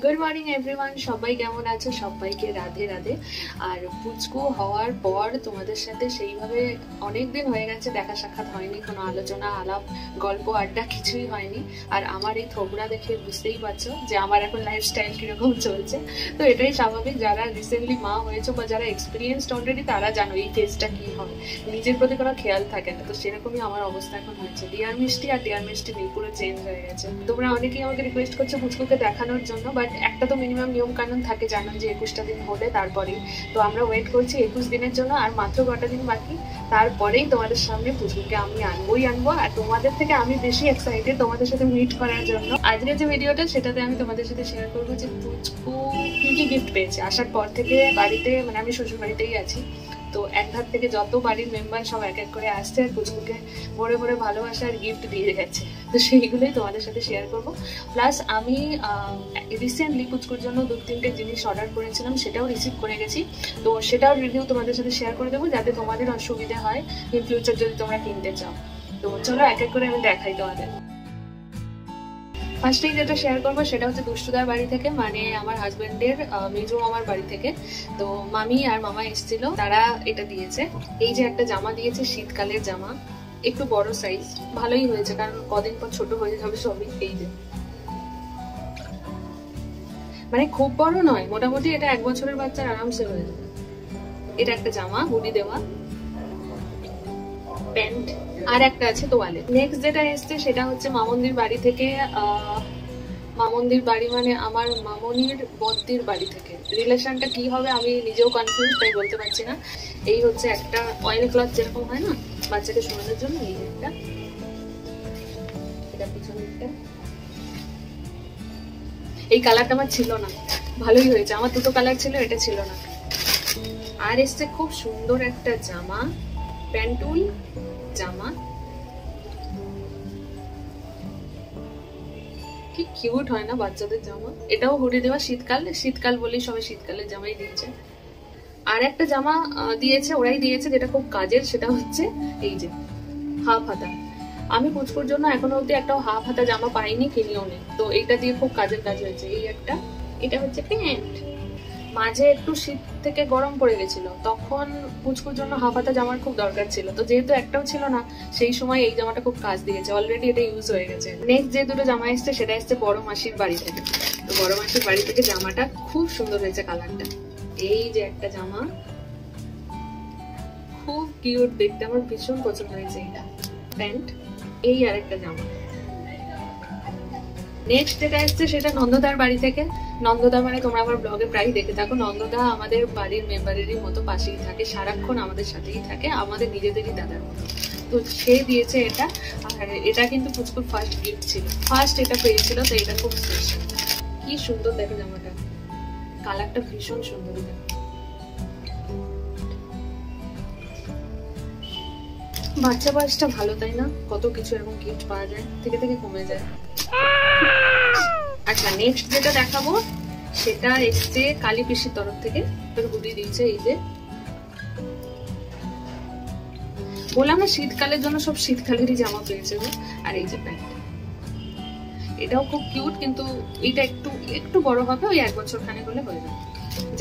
Good morning everyone, সবাই কেমন আছো? সবাইকে রাধে রাধে। আর পুচকু হওয়ার পর তোমাদের সাথে সেইভাবে অনেকদিন হয়ে গেছে দেখা সাক্ষাৎ হয়নি, কোনো আলোচনা আলাপ গল্প আড্ডা কিছুই হয়নি। আর আমার এই থোবড়া দেখে বুঝতেই পারছো যে আমার এখন লাইফস্টাইল কিরকম চলছে। তো এটাই স্বাভাবিক, যারা রিসেন্টলি মা হয়েছো বা যারা এক্সপিরিয়েন্সড অলরেডি তারা জানো এই ফেজটা কি হয়, নিজের প্রতি কোনো খেয়াল থাকে না। তো সেরকমই আমার অবস্থা এখন হয়েছে। ডিয়ার মিষ্টি আর ডিয়ার মিষ্টি নেই, পুরো চেঞ্জ হয়ে গেছে। তোমরা অনেকেই আমাকে রিকোয়েস্ট করছো পুচকুকে দেখানোর জন্য, বাট একটা তো মিনিমাম নিয়ম কানুন থাকে, জানো যে 21টা দিন হলে তারপরেই। তো আমরা ওয়েট করছি 21 দিনের জন্য, আর মাত্র কটা দিন বাকি, তারপরেই তোমাদের সামনে পুচকুকে আমি আনবো। আর তোমাদের থেকে আমি বেশি এক্সাইটেড তোমাদের সাথে মিট করার জন্য। আজকের যে ভিডিওটা সেটাতে আমি তোমাদের সাথে শেয়ার করবো যে পুচকু কি কি গিফট পেয়েছে আসার পর থেকে বাড়িতে। মানে আমি শ্বশুর বাড়িতেই আছি, তো এক ধার থেকে যত বাড়ির মেম্বার সব এক এক করে আসছে আর পুচকুকে ভরে ভরে ভালোবাসা আর গিফট দিয়ে গেছে। তো সেইগুলোই তোমাদের সাথে শেয়ার করব। প্লাস আমি রিসেন্টলি পুচকুর জন্য 2-3টে জিনিস অর্ডার করেছিলাম, সেটাও রিসিভ করে গেছি। তো সেটাও রিভিউ তোমাদের সাথে শেয়ার করে দেবো, যাতে তোমাদের অসুবিধা হয় ইন ফিউচার যদি তোমরা কিনতে চাও। তো চলো এক এক করে আমি দেখাই তোমাদের। ফার্স্টেই যেটা শেয়ার করবো সেটা হচ্ছে দুষ্টুদার বাড়ি থেকে, মানে আমার হাজবেন্ডের মেজো মামার বাড়ি থেকে। তো মামি আর মামা এসেছিল, তারা এটা দিয়েছে। এই যে একটা জামা দিয়েছে, শীতকালের জামা, একটু বড় সাইজ, ভালোই হয়েছে কারণ কদিন পর ছোট হয়ে যাবে সবই। এই যে মানে খুব বড় নয়, মোটামুটি এটা 1 বছরের বাচ্চার আরামসে হয়ে যাবে। এটা একটা জামা, হুডি দেওয়া, প্যান্ট, আর একটা আছে তোয়ালে। নেক্সট যেটা এসছে সেটা হচ্ছে মামন্দির বাড়ি থেকে। মামন্দির বাড়ি মানে আমার মামনির বদ্দির বাড়ি থেকে। রিলেশনটা কি হবে আমি নিজেও কনফিউজ, তাই বলতে পারছি না। এই হচ্ছে একটা অয়েল ক্লথ যেরকম হয় না বাচ্চাকে শোনানোর জন্য, এই একটা, এটা পিছনে একটা। এই কালারটা আমার ছিল না, ভালোই হয়েছে। আমার দুটো কালার ছিল, এটা ছিল না। আর এসছে খুব সুন্দর একটা জামা, প্যান্টুল জামা, কি কিউট হয় না বাচ্চাদের জামা। এটাও হুডি দেওয়া, শীতকাল বলেই সবাই শীতকালের জামাই দিয়েছে। আর একটা জামা দিয়েছে, ওরাই দিয়েছে, যেটা খুব কাজের, সেটা হচ্ছে এই যে হাফ হাতা। আমি পুচকুর জন্য এখনো অব্দি একটা হাফ হাতা জামা পাইনি, কিনিও নেই। তো এইটা দিয়ে খুব কাজের কাজ হয়েছে। এই একটা, এটা হচ্ছে প্যান্ট। মাঝে একটু শীত থেকে গরম পড়ে গেছিল, তখন পুচকুর জন্য হাফ হাতা জামার খুব দরকার ছিল। তো যেহেতু একটাও ছিল না, সেই সময় এই জামাটা খুব কাজ দিয়েছে, অলরেডি এটা ইউজ হয়ে গেছে। নেক্সট যে দুটো জামা এসছে সেটা এসছে বড় মাসির বাড়ি থেকে। তো বড় মাসির বাড়ি থেকে জামাটা খুব সুন্দর হয়েছে কালারটা। এই যে একটা জামা, খুব কিউট দেখতে, আমার ভীষণ পছন্দ হয়েছে এটা। প্যান্ট, এই আর একটা জামা। নেক্সট যেটা এসছে সেটা নন্দদার বাড়ি থেকে। নন্দদা মানে তোমরা আমার ব্লগে প্রায় দেখে থাকো, নন্দদা আমাদের বাড়ির মেম্বারেরই মতো, পাশেই থাকে, সারাক্ষণ আমাদের সাথেই থাকে, আমাদের নিজেদেরই দাদার মতো। তো সে দিয়েছে এটা। আর এটা কিন্তু পুচকুর ফার্স্ট গিফট ছিল, ফার্স্ট এটা পেয়েছিল, তো এটা খুব স্পেশাল। কি সুন্দর দেখো জামাটা, কালারটা ভীষণ সুন্দর। বাচ্চা বয়সটা ভালো, তাই না? কত কিছু এরকম গিফট পাওয়া যায়, থেকে থেকে কমে যায়। আচ্ছা, নেক্সট যেটা দেখাবো সেটা এসছে কালী পিসির তরফ থেকে। হুডি দিয়েছে, এই যে বললাম না শীতকালের জন্য সব শীতকালেরই জামা পেয়েছে। আর এই যে প্যান্ট, এটাও খুব কিউট, কিন্তু এটা একটু বড় হবে, ওই 1 বছর খানে হলে হয়ে যাবে।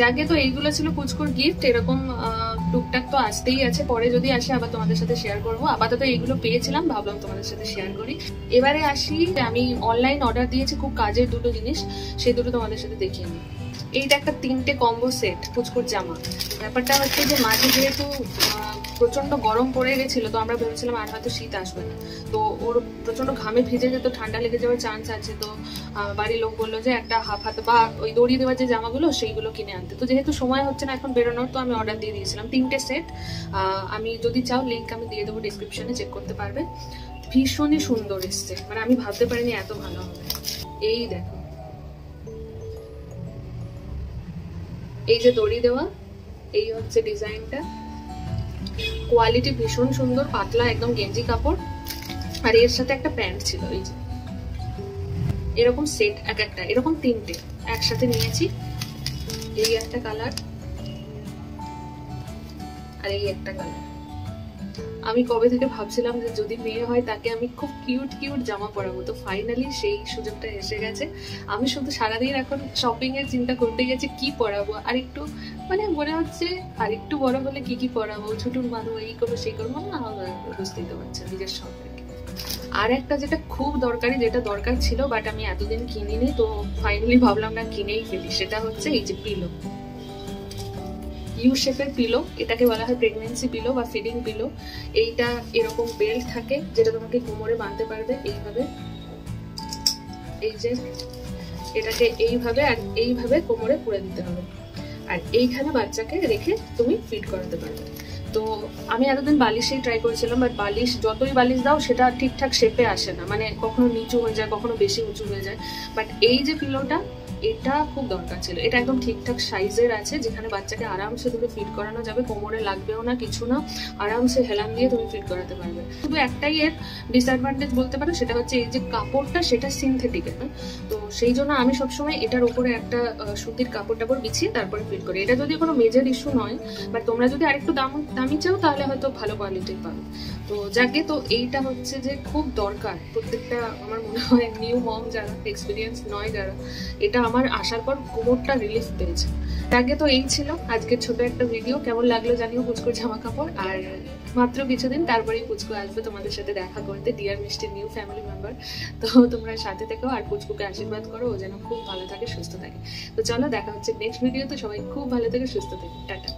যাকে তো এইগুলো ছিল পুচকুর গিফট। এরকম টুকটাক তো আসতেই আছে, পরে যদি আসে আবার তোমাদের সাথে শেয়ার করবো। আপাতত এইগুলো পেয়েছিলাম, ভাবলাম তোমাদের সাথে শেয়ার করি। এবারে আসি, আমি অনলাইন অর্ডার দিয়েছি খুব কাজের দুটো জিনিস, সেই দুটো তোমাদের সাথে দেখিয়ে নিই। এইটা একটা 3টে কম্বো সেট পুচকুর জামা। ব্যাপারটা হচ্ছে যে মাঝে যেহেতু প্রচন্ড গরম পড়ে গেছিল, তো আমরা ভেবেছিলাম আর হয়তো শীত আসবে না। তো ওর প্রচন্ড ঘামে ভিজে যেত, ঠান্ডা লেগে যাওয়ার চান্স আছে। তো বাড়ির লোক বললো যে একটা হাফ হাত বা ওই দড়ি দেওয়ার যে জামাগুলো সেইগুলো কিনে আনতে। তো যেহেতু সময় হচ্ছে না এখন বেরোনোর, তো আমি অর্ডার দিয়ে দিয়েছিলাম 3টে সেট। আমি যদি চাও লিঙ্ক আমি দিয়ে দেবো ডিসক্রিপশনে, চেক করতে পারবে। ভীষণই সুন্দর এসছে, মানে আমি ভাবতে পারিনি এত ভালো হবে। এই দেখো, এই যে দড়ি দেওয়া, এই হচ্ছে ডিজাইনটা, কোয়ালিটি ভীষণ সুন্দর, পাতলা একদম গেঞ্জি কাপড়। আর এর সাথে একটা প্যান্ট ছিল, এই যে এরকম সেট, একটা এরকম 3টে একসাথে নিয়েছি। এই একটা কালার, আর এই একটা কালার। আমি কবে থেকে ভাবছিলাম যে যদি মেয়ে হয় তাকে আমি খুব কিউট কিউট জামা পরাবো, তো ফাইনালি সেই সুযোগটা এসে গেছে। আমি শুধু সারাদিন এখন শপিং এর চিন্তা করতে গেছি কি পরাবো, আর একটু মানে মনে হচ্ছে আর একটু বড় হলে কি কি পরাবো, ছুটুর বাঁধবো, এই করবো সেই করবো না, বুঝতেই তো পারছেন নিজের শখ আর কি। আর একটা যেটা খুব দরকারি, যেটা দরকার ছিল বাট আমি এতদিন কিনিনি, তো ফাইনালি ভাবলাম না কিনেই ফেলি, সেটা হচ্ছে এই যে পিলো, ইউ শেপের পিলো। এটাকে বলা হয় প্রেগনেন্সি পিলো বা ফিডিং পিলো। এইটা এরকম বেল্ট থাকে যেটা তোমাকে কোমরে বাঁধতে পারবে এইভাবে, এই যে এটাকে এইভাবে আর এইভাবে কোমরে পুরে দিতে হবে, আর এইখানে বাচ্চাকে রেখে তুমি ফিড করাতে পারবে। তো আমি এতদিন বালিশেই ট্রাই করেছিলাম, বাট বালিশ যতই বালিশ দাও সেটা ঠিকঠাক শেপে আসে না, মানে কখনো নিচু হয়ে যায়, কখনো বেশি উঁচু হয়ে যায়। বাট এই যে পিলোটা, এটা খুব দরকার ছিল। এটা একদম ঠিকঠাক সাইজের আছে, যেখানে বাচ্চাকে আরামসে তুমি ফিট করানো যাবে, কোমরে লাগবেও না, কিছু না, আরামসে হেলান দিয়ে তুমি ফিট করাতে পারবে। শুধু একটাই এর ডিসঅ্যাডভান্টেজ বলতে পারো, সেটা হচ্ছে এই যে কাপড়টা, সেটা সিনথেটিকের না, তো সেই জন্য আমি সবসময় এটার উপরে একটা সুতির কাপড় টাপড় বিছিয়ে তারপরে ফিট করি। এটা যদি কোনো মেজর ইস্যু নয়, বাট তোমরা যদি আরেকটু দামি চাও তাহলে হয়তো ভালো কোয়ালিটির পাবে। তো যাকে, তো এইটা হচ্ছে যে খুব দরকার প্রত্যেকটা, আমার মনে হয় নিউ মম যারা, এক্সপিরিয়েন্স নয় যারা, এটা আমার আসার পর কোমরটা রিলিফ পেয়েছে। তাকে তো এই ছিল আজকের ছোট একটা ভিডিও। কেমন লাগলো জানিও পুচকুর জামা কাপড়। আর মাত্র কিছুদিন তারপরেই পুচকু আসবে তোমাদের সাথে দেখা করতে, ডিয়ার মিষ্টির নিউ ফ্যামিলি মেম্বার। তো তোমরা সাথে থেকো আর পুচকুকে আশীর্বাদ করো, ও যেন খুব ভালো থাকে, সুস্থ থাকে। তো চলো দেখা হচ্ছে নেক্সট ভিডিওতে। সবাই খুব ভালো থেকে সুস্থ থাকে, টাটা।